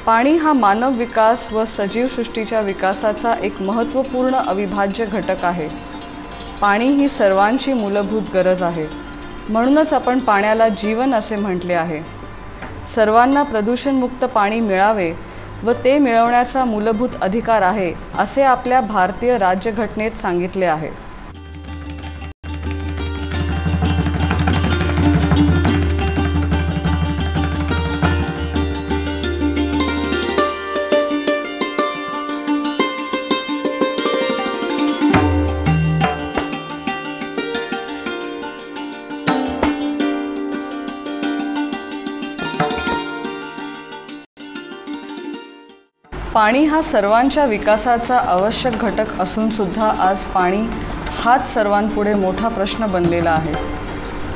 पाणी हा मानव विकास व सजीव सृष्टीच्या विकासाचा एक महत्त्वपूर्ण अविभाज्य घटक आहे। पाणी ही सर्वांची मूलभूत गरज आहे। म्हणूनच आपण पाण्याला जीवन असे म्हटले आहे। सर्वांना प्रदूषणमुक्त पाणी मिळावे व ते मिळवण्याचा मूलभूत अधिकार आहे असे आपल्या भारतीय राज्यघटनेत सांगितले आहे। पाणी हा सर्वांच्या विकासाचा आवश्यक घटक असून सुद्धा आज पाणी हाच सर्वांपुढे मोठा प्रश्न बनलेला आहे।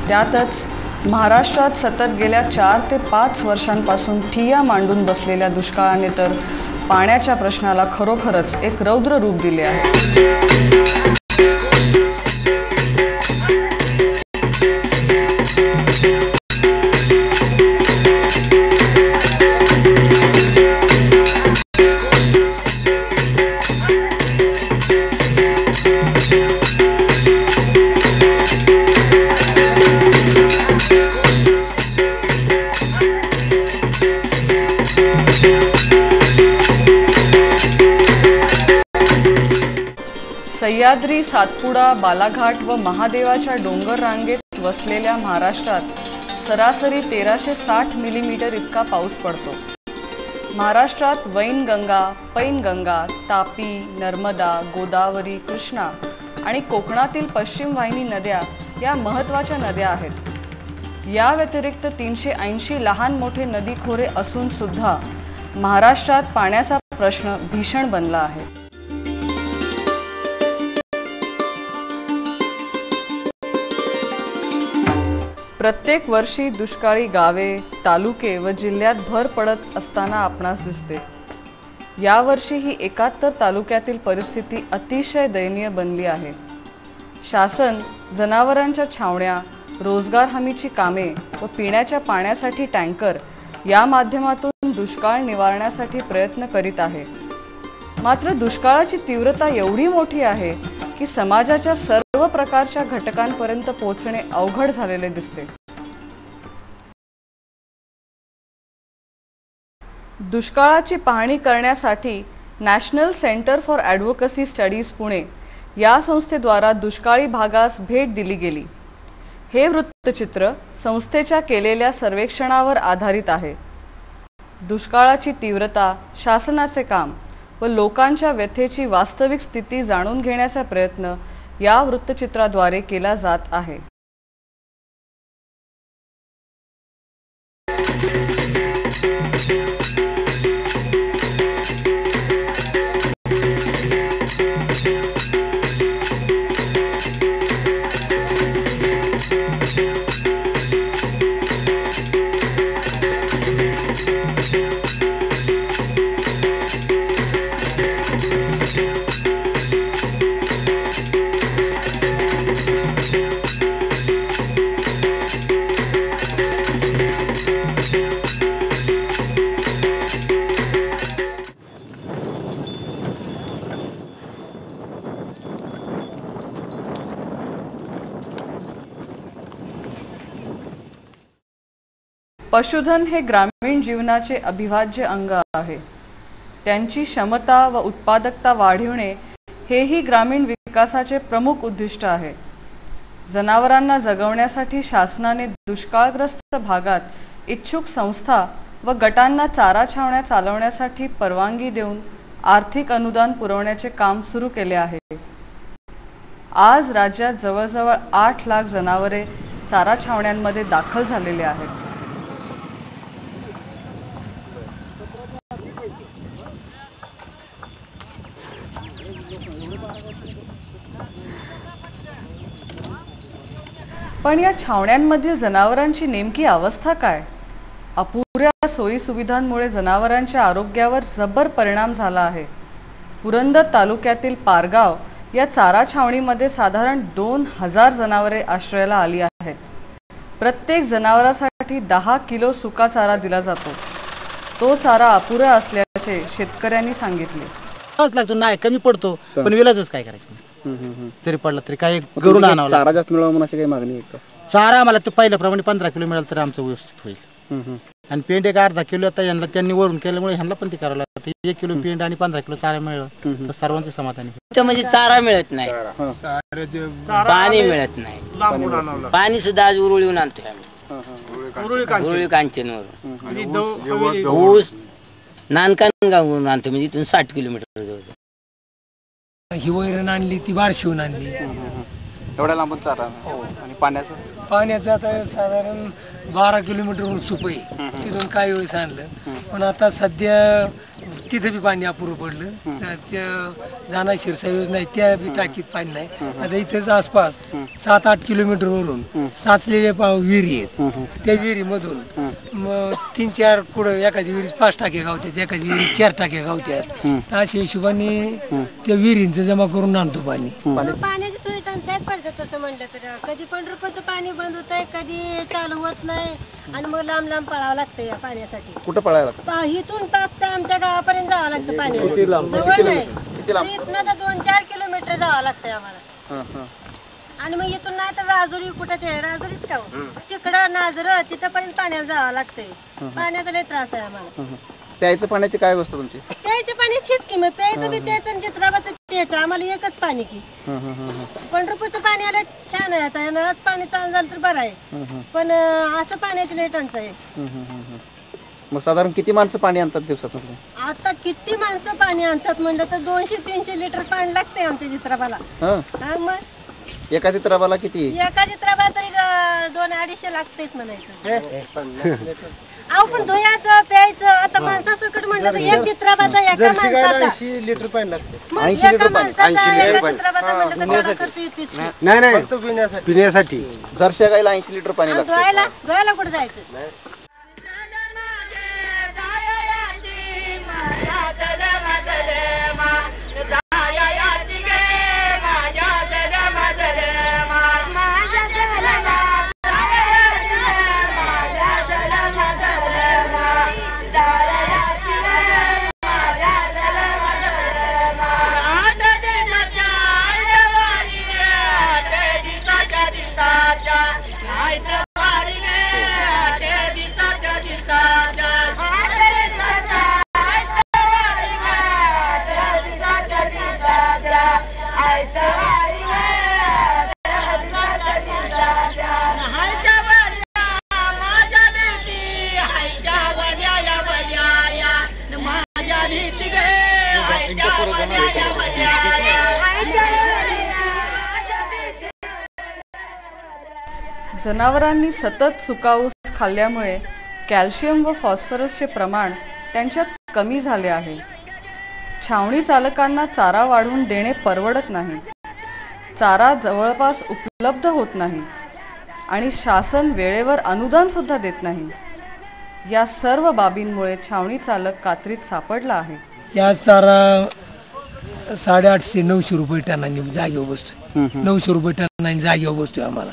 त्यातच महाराष्ट्रात सतत गेल्या 4 ते 5 वर्षांपासून ठिय्या मांडून बसलेल्या दुष्काळाने तर पाण्याच्या प्रश्नाला खरोखरच एक रौद्र रूप दिले आहे। सह्याद्री, सातपुडा, बालाघाट व महादेवाच्या डोंगर रांगेत वसलेल्या महाराष्ट्रात सरासरी 1360 मिलीमीटर इतका पाऊस पडतो। महाराष्ट्रात वैनगंगा, पैनगंगा, तापी, नर्मदा, गोदावरी, कृष्णा आणि कोकणातील पश्चिम वाहिनी नद्या या महत्त्वाच्या नद्या आहेत। या व्यतिरिक्त 380 लहान मोठे नदीखोरे असून सुद्धा महाराष्ट्रात पाण्याचा प्रश्न भीषण बनला आहे। प्रत्येक वर्षी दुष्काळी गावे, तालुके व जिल्ह्यात भर पडत असताना आपणास दिसते। यावर्षी ही 71 तालुक्यातील परिस्थिती अतिशय दयनीय बनली आहे। शासन जनावरांच्या छावण्या, रोजगार हमीची कामे व पिण्याच्या पाण्यासाठी टँकर या माध्यमातून दुष्काळ निवारण्यासाठी प्रयत्न करीत आहे। मात्र दुष्काळाची तीव्रता एवढी मोठी आहे की समाजाच्या सर्व प्रकारच्या घटकांपर्यंत पोहोचणे अवघड झालेले दिसते। दुष्काळाची पाहणी करण्यासाठी National Centre for Advocacy Studies Pune या संस्थेद्वारा दुष्काळी भागास भेट दिली गेली। हे वृत्तचित्र संस्थेच्या केलेल्या सर्वेक्षणावर आधारित आहे। दुष्काळाची तीव्रता, शासनाचे काम व लोकांच्या व्यथेची वास्तविक स्थिती जाणून घेण्याचा प्रयत्न या वृत्तचित्राद्वारे केला जात आहे। पशुधन हे ग्रामीण जीवनाचे अविभाज्य अंग आहे। त्यांची क्षमता व उत्पादकता वाढविणे हेही ग्रामीण विकासाचे प्रमुख उद्दिष्ट आहे। जनावरांना जगवण्यासाठी शासनाने दुष्काळग्रस्त भागात इच्छुक संस्था व गटांना चारा छावण्या चालवण्यासाठी परवानगी देऊन आर्थिक अनुदान पुरवण्याचे काम सुरू केले आहे। आज राज्यात जवळजवळ 8 लाख जनावरे चारा छावण्यांमध्ये दाखल झालेले आहेत। पण या छावण्यांमधील जनावरांची नेमकी अवस्था काय? अपुऱ्या सोयी सुविधांमुळे जनावरांच्या आरोग्यावर जबर परिणाम झाला आहे। पुरंदर तालुक्यातील पारगाव या चारा छावणीमध्ये साधारण 2000 जनावरे आश्रयाला आली आहेत। प्रत्येक जनावरासाठी 10 किलो सुका चारा दिला जातो। तो चारा अपुरा असल्याचे शेतकऱ्यांनी सांगितले. लागतो नाही कमी पडतो पण विलाजच काय करायचं तरी पडला तरी काय घरून आणावं. चारा जास्त मिळावा म्हणून अशी काही मागणी आहे का? चारा आम्हाला ते पहिल्याप्रमाणे 15 किलो मिळालं तर आमचं व्यवस्थित होईल. आणि पेंड एक अर्धा किलो आता यांना त्यांनी वरून केल्यामुळे ह्यांना पण ते करावं लागतं. 1 किलो पेंड आणि 15 किलो चारा मिळालं तर सर्वांचे समाधानी. म्हणजे चारा मिळत नाही, पाणी मिळत नाही. पाणी सुद्धा आज उरुळीहून आणतोय आम्ही, उरुळी कांचनवरून. ऊस नानकानगावहून आणतो, म्हणजे इथून 60 किलोमीटर जवळ. ही वैरण आणली ती बारशिवून आणली. तेवढ्या लांबून चारा आणि पाण्याचं आता साधारण 12 किलोमीटरहून सुपई तिथून काही वेळेस आणलं. पण आता सध्या तिथं बी पाणी अपुरं पडलं. त्या जाणा शिरसा योजना आहे त्या बी टाकीत पाणी नाही. आता इथेच आसपास 7-8 किलोमीटरवरून साचलेल्या विहिरी आहेत. त्या विहिरीमधून मग 3-4 पुढं एखादी विहिरी 5 टाके गावतात, एखादी विहिरी 4 टाके गावतात. तर अशा हिशोबाने त्या विहिरींचं जमा करून आणतो पाणी. पाण्याची थोडी टंचाई पडते तसं म्हणलं तर. कधी 15 रुपयाचं पाणी बंद होत आहे, कधी चालू होत नाही. आणि मग लांब लांब पळावं लागतं या पाण्यासाठी. कुठं पळायला लागतं? इथून फक्त आमच्या गावापर्यंत जावं लागतं पाणी. इथनं तर 2-4 किलोमीटर जावं लागतंय आम्हाला. आणि मग इथून नाही तर राजुरी, कुठं ते राजुरीच का तिकडं नाजर तिथपर्यंत पाण्याला जावं लागतंय. पाण्याचा लय त्रास आहे आम्हाला. प्यायचं पाण्याची काय व्यवस्था तुमची? प्यायचं पाणी हीच की, मग प्यायचं बी प्यायचं आणि चित्राबाचं प्यायचं. आम्हाला एकच पाणी की. 15 रुपयाचं पाणी आलं छान आहे. आता नळाच पाणी चालू झालं तर बरं आहे, पण असं पाण्याची लय टंचाई आहे. मग साधारण किती माणसं पाणी आणतात दिवसातून? आता किती माणसं पाणी आणतात म्हणलं तर 200-300 लिटर पाणी लागतंय आमच्या चित्राबाला. मग एका चित्राबाला किती? एका चित्राबाला तरी 200-250 लागतेच म्हणायचं. अहो पण धुयाचं प्यायचं आता माणसासकट म्हणलं तर एक चित्राबाचा एका माणसाचा 80 लिटर पाणी लागतं. 80 लिटर पाणी. नाही पिण्यासाठी जर्सी गायला 80 लिटर पाणी लागतं. धुवायला कुठं जायचं? जनावरांनी सतत सुकाऊस खाल्ल्यामुळे कॅल्शियम व फॉस्फरसचे प्रमाण त्यांच्यात कमी झाले आहे. छावणी चालकांना चारा वाढवून देणे परवडत नाही. चारा जवळपास उपलब्ध होत नाही आणि शासन वेळेवर अनुदान सुद्धा देत नाही. या सर्व बाबींमुळे छावणी चालक कात्रीत सापडला आहे. या चारा 850-900 रुपये टनांनी जागेवर बसतोय. 900 रुपये टनांनी जागेवर बसतोय. आम्हाला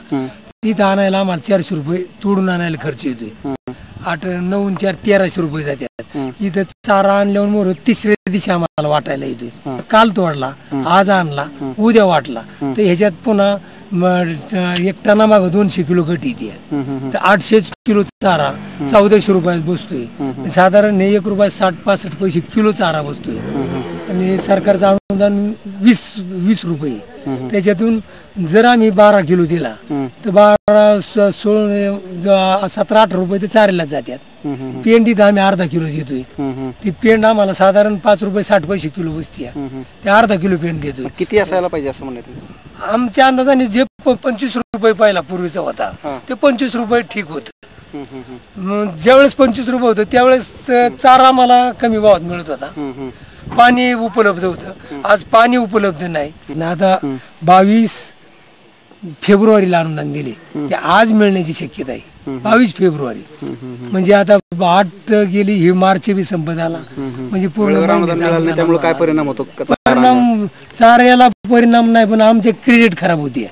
तिथं आणायला आम्हाला 400 रुपये तोडून आणायला खर्च येतोय. 8-9-4 1300 रुपये जातात. इथं चारा आणल्यावर मोर 3ऱ्या दिवशी आम्हाला वाटायला येतोय. काल तोडला, आज आणला, उद्या वाटला, तर ह्याच्यात पुन्हा 1 टना मागं 200 किलो घट येते. तर 800 किलो चारा 1400 रुपयात बसतोय. साधारण 1 रुपया 60-65 पैसे किलो चारा बसतोय. आणि सरकारचं अनुदान 20 रुपये. त्याच्यातून जर आम्ही 12 किलो दिला तर 17-18 रुपये ते चाऱ्याला जातात. पेंड इथं आम्ही अर्धा किलो देतोय. ती पेंड आम्हाला साधारण 5 रुपये 60 पैसे किलो बसते. ते अर्धा किलो पेंड देतोय. किती असायला पाहिजे असं म्हणायचं? आमच्या अंदाजाने जे 25 रुपये पहिला पूर्वीचा होता ते 25 रुपये ठीक होतं. ज्यावेळेस 25 रुपये होतं त्यावेळेस चारा आम्हाला कमी भावात मिळत होता. पाणी उपलब्ध होतं. आज पाणी उपलब्ध नाही. आता 22 फेब्रुवारीला अनुदान दिले ते आज मिळण्याची शक्यता आहे. 22 फेब्रुवारी म्हणजे आता 8 गेली, हे मार्च बी संपत आला. म्हणजे पूर्ण त्यामुळे काय परिणाम होतो? परिणाम चाऱ्याला परिणाम नाही, पण आमचे क्रेडिट खराब होते.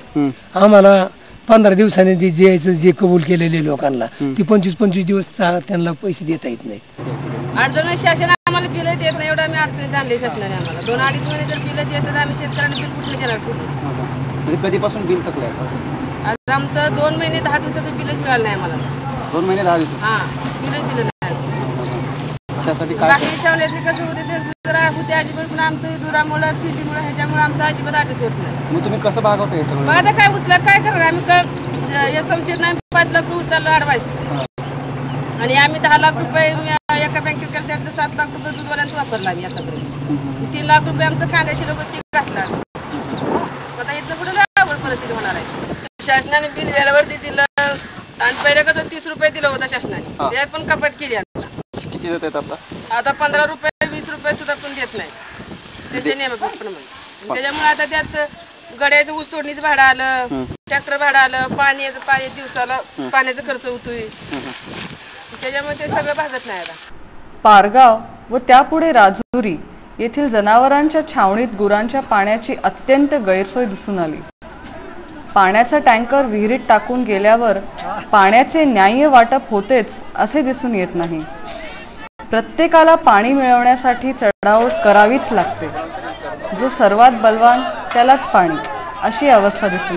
आम्हाला 15 दिवसांनी द्यायचं जे कबूल केलेले लोकांना ती 25-25 दिवस त्यांना पैसे देता येत नाहीत. अडचण म्हणजे शासन आम्हाला बिलं देत नाही, एवढं आम्ही अडचणीत आणले शासनाने आम्हाला. 2-2.5 महिने जर बिलं देत तर आम्ही शेतकऱ्यांनी बिल कुठलं घेणार कुठे? म्हणजे कधीपासून बिल थकलंय असं? आता आमचं 2 महिने 10 दिवसाचं बिलच मिळालं नाही आम्हाला. 2 महिने 10 दिवस हां, बिलच दिलं नाही. त्यासाठी काय बाकी शावण्यातले कसं होते त्यांचं जरा होते अजिबात, पण आमचं दुरामुळं फिटीमुळं ह्याच्यामुळे आमचं अजिबात अटक होत नाही. मग तुम्ही कसं भागवता हे सगळं? मग आता काय उचलं काय करणार आम्ही? समजेत नाही 5 लाख रुपये उचललं ॲडवाईस आणि आम्ही 10 लाख रुपये एका बँकेत केलं, त्यातलं 7 लाख रुपये दूधवाल्यांचं वापरला आम्ही आतापर्यंत. 3 लाख रुपये आमचं कांद्याची लोक ती घातला. आता इथं कुठं आवड परिस्थिती होणार आहे? शासनाने बिल वेळेवरती दिलं आणि पहिलं कसं 30 रुपये दिलं होतं शासनाने, ते पण कपात केली. किती देत आहेत आता? आता 15 रुपये 20 रुपये सुद्धा पण देत नाही त्यांच्या नियमाप्रमाणे. त्याच्यामुळे आता त्यात गड्याचं ऊस तोडणीचं भाडं आलं, ट्रॅक्टर भाडं आलं, पाणी दिवसाला पाण्याचा खर्च होतोय, त्याच्यामुळे ते सगळं भागत नाही. आता पारगाव व त्यापुढे राजुरी येथील जनावरांच्या छावणीत गुरांच्या पाण्याची अत्यंत गैरसोय दिसून आली. पाण्याचा टँकर विहिरीत टाकून गेल्यावर पाण्याचे न्याय्य वाटप होतेच असे दिसून येत नाही. प्रत्येकाला पाणी मिळवण्यासाठी चढाओढ करावीच लागते. जो सर्वात बलवान त्यालाच पाणी, अशी अवस्था दिसून